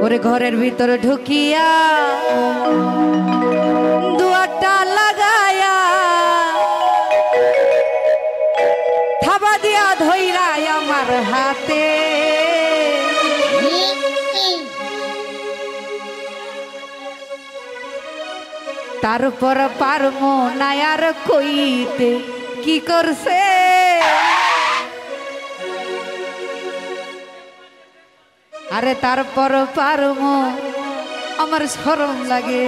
ওরে ঘরের ভিতর ঢুকিয়া দুয়ারটা লাগায়া থাবা দিয়া ধইরাই আমার হাতে তারপর পারমো না আর কইতে কি করছে আরে তারপর পারমো আমার শরম লাগে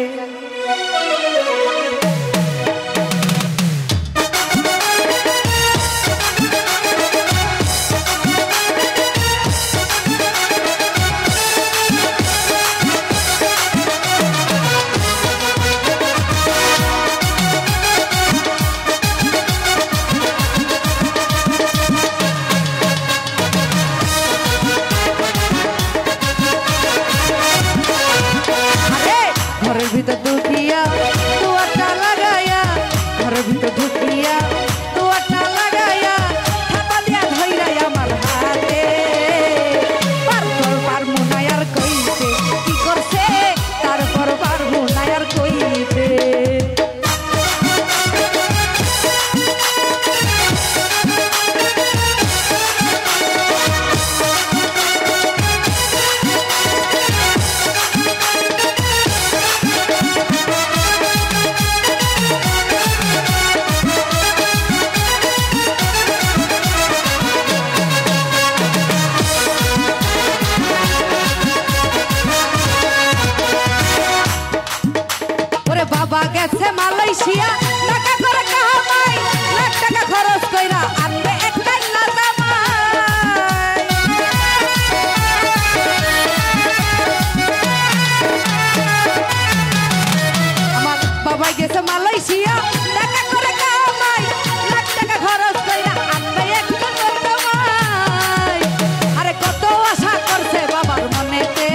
ঘরের ভিতর ঢুকিয়া দুয়ারটা লাগাইয়া ঘরের ভিতর ঢুকিয়া দুয়ারটা লাগাইয়া থাবা দিয়া ধইরাই আমার হাতে তারপর পারমু না আর কইতে কি করছে তারপর পারমু না আর কইতে বাবা গেছে মালয়েশিয়া টাকা করে কামাই লাখ টাকা খরচ কইরা আনবে একটাই না জামাই আমার বাবা গেছে মালয়েশিয়া টাকা করে কামাই লাখ টাকা খরচ কইরা আনবে একটাই জামাই আরে কত আশা করছে বাবার মনেতে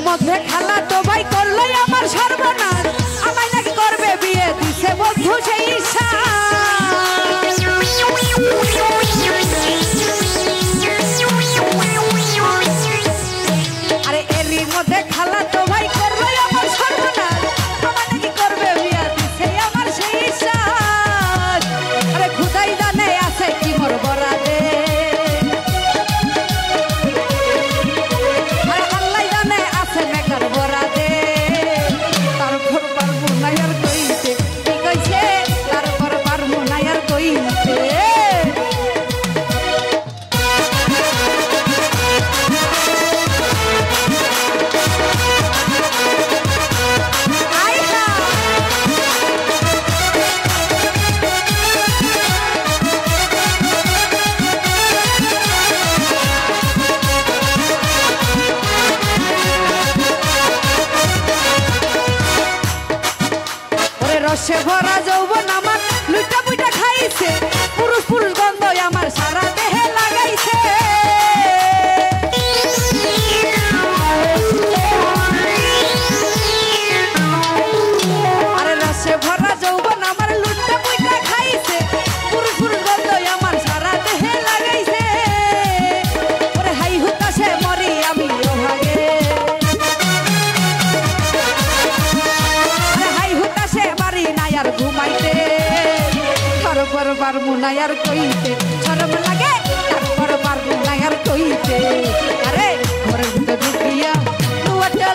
মধ্যে খালা তো ভাই করলো আমার সর্বনাশ আমায় নাকি করবে বিয়ে দিছে বন্ধু সেই ঈশা আরে এরই মধ্যে খালা তো ভাই করলো আমার সর্বনাশ আমায় নাকি করবে বিয়ে দিছে আমার সেই ঈশা আরে খুদাই জানে আছে কি মোর বরাদে রসে ভরা যৌবন আমার লুইটা পুইটা খাইছে পুরুষ পুরুষ গন্ধ আমার সারা দেহে লাগাইছে আরে রসে ভরা যৌবন আমার লুইটা পুইটা খাইছে পুরুষ পুরুষ গন্ধ আমার সারা দেহে লাগাইছে ওরে হাই হুতাশে মরি আমি ওভাগে আর ঘুমাইতে তারপর পারবো না আর কইতে শরম লাগে তারপর পারবো না আর কইতে আরে ঘরের ভিতর ঢুকিয়া দুয়ারটা